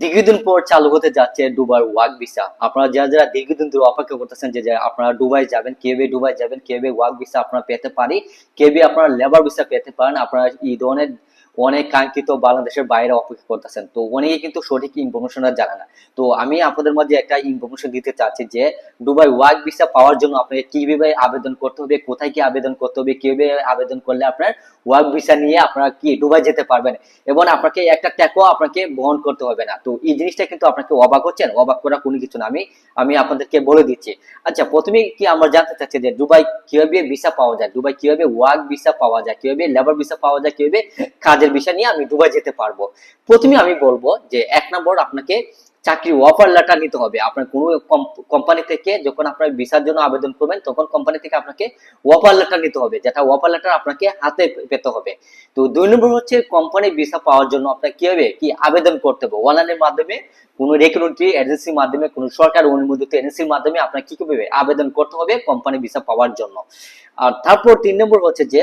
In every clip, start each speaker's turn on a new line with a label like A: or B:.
A: দীর্ঘদিন পর চালু হতে যাচ্ছে দুবাই ওয়ার্ক ভিসা। আপনারা যারা যারা দীর্ঘদিন ধরে অপেক্ষা করতেছেন যে আপনারা দুবাই যাবেন, কিভাবে দুবাই যাবেন, কিভাবে ওয়ার্ক ভিসা আপনারা পেতে পারি, কিভাবে আপনারা লেবার ভিসা পেতে পারেন, আপনারা এই ধরনের অনেক কাঙ্ক্ষিত বাংলাদেশের বাইরে অপেক্ষা করতেছেন। তো অনেকে কিন্তু সঠিক ইনফরমেশনটা জানে না। তো আমি আপনাদের মাঝে একটা ইনফরমেশন দিতে চাচ্ছি যে দুবাই ওয়ার্ক ভিসা পাওয়ার জন্য আপনাকে কিভাবে আবেদন করতে হবে, কোথায় কি আবেদন করতে হবে, কিভাবে আবেদন করলে আপনার ওয়ার্ক ভিসা নিয়ে আপনারা কি দুবাই যেতে পারবেন এবং আপনাকে একটা ট্যাক্সও আপনাকে বহন করতে হবে না। তো এই জিনিসটা কিন্তু আপনাকে অবাক হচ্ছেন, অবাক করা কোনো কিছু না, আমি আমি আপনাদেরকে বলে দিচ্ছি। আচ্ছা, প্রথমে কি আমরা জানতে চাচ্ছি যে দুবাই কিভাবে ভিসা পাওয়া যায়, দুবাই কিভাবে ওয়ার্ক ভিসা পাওয়া যায়, কিভাবে লেবার ভিসা পাওয়া যায়, কিভাবে কাজের ভিসা নিয়ে আমি দুবাই যেতে পারবো। প্রথমে আমি বলবো যে 1 নম্বর, আপনাকে চাকরি অফার লেটার নিতে হবে। আপনার কোনো কোম্পানি থেকে যখন আপনার ভিসার জন্য আবেদন করবেন তখন কোম্পানি থেকে আপনাকে অফার লেটার নিতে হবে, যেটা অফার লেটার আপনাকে হাতে পেতে হবে। তো 2 নম্বর হচ্ছে কোম্পানি ভিসা পাওয়ার জন্য আপনাকে কিভাবে কি আবেদন করতে হবে, অনলাইনের মাধ্যমে, কোনো রিক্রুটিং এজেন্সির মাধ্যমে, কোনো সরকার অনুমোদিত এজেন্সির মাধ্যমে আপনাকে কি কিভাবে আবেদন করতে হবে কোম্পানি ভিসা পাওয়ার জন্য। আর তারপর 3 নম্বর হচ্ছে যে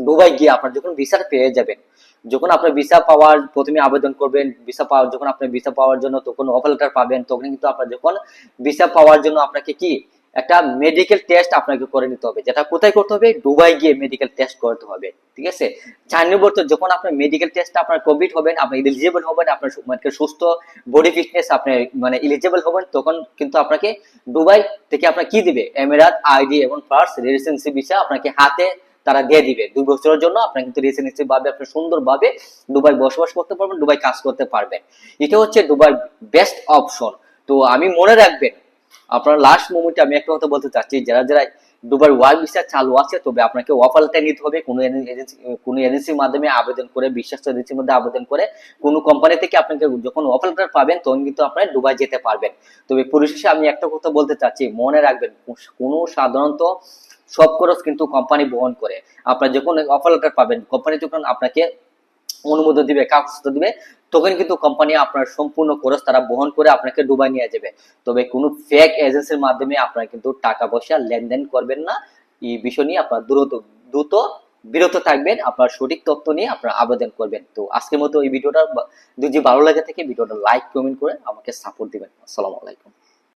A: দুবাই গিয়ে আপনার যখন ভিসাটা পেয়ে যাবেন, যখন আপনার ভিসা পাওয়ার প্রথমে আবেদন করবেন, ভিসা পাওয়ার যখন আপনার ভিসা পাওয়ার জন্য তখন অফার লেটার পাবেন, তখন কিন্তু আপনার যখন ভিসা পাওয়ার জন্য আপনাকে কি একটা মেডিকেল টেস্ট আপনাকে করে নিতে হবে, যেটা কোথায় করতে হবে, দুবাই গিয়ে মেডিকেল টেস্ট করতে হবে। ঠিক আছে। 4 নম্বর, তো যখন আপনার মেডিকেল টেস্ট আপনার কমপ্লিট হবেন, আপনি এলিজিবল হবেন, আপনার মানে সুস্থ বডি ফিটনেস আপনি মানে এলিজিবল হবেন, তখন কিন্তু আপনাকে দুবাই থেকে আপনার কি দিবে, এমিরাত আইডি এবং ফার্স্ট রেসিডেন্সি ভিসা আপনাকে হাতে তারা দিয়ে দিবে 2 বছরের জন্য। আপনার কিন্তু রেসিডেন্সি ভাবে আপনি সুন্দরভাবে দুবাই বসবাস করতে পারবেন, দুবাই কাজ করতে পারবেন। এটা হচ্ছে দুবাই বেস্ট অপশন। তো আমি মনে রাখবেন, আপনার লাস্ট মোমেন্টে আমি একটা কথা বলতে চাচ্ছি, যারা যারা দুবাই ওয়ার্ক ভিসা চালু আছে, তবে আপনাকে অফার লেটার নিতে হবে কোনো এজেন্সির মাধ্যমে আবেদন করে, বিশ্বস্ত এজেন্সির মধ্যে আবেদন করে, কোনো কোম্পানি থেকে আপনাকে যখন অফার লেটার পাবেন তখন কিন্তু আপনারা দুবাই যেতে পারবেন। তবে পরিশেষে আমি একটা কথা বলতে চাচ্ছি, মনে রাখবেন, কোনো সাধারণত সব খরচ কিন্তু কোম্পানি বহন করে। আপনার যখন অফার লেটার পাবেন, কোম্পানি যখন আপনাকে অনুমোদন দিবে, কাগজ দিবে, তখন কিন্তু কোম্পানি আপনার সম্পূর্ণ খরচ তারা বহন করে আপনাকে দুবাই নিয়ে যাবে। তবে কোনো ফেক এজেন্সির মাধ্যমে আপনারা কিন্তু টাকা পয়সা লেনদেন করবেন না। এই বিষয় নিয়ে আপনার দ্রুত বিরত থাকবেন, আপনার সঠিক তথ্য নিয়ে আপনারা আবেদন করবেন। তো আজকের মতো এই ভিডিওটা যদি ভালো লাগে থাকে ভিডিওটা লাইক কমেন্ট করে আমাকে সাপোর্ট দিবেন। আসসালামু আলাইকুম।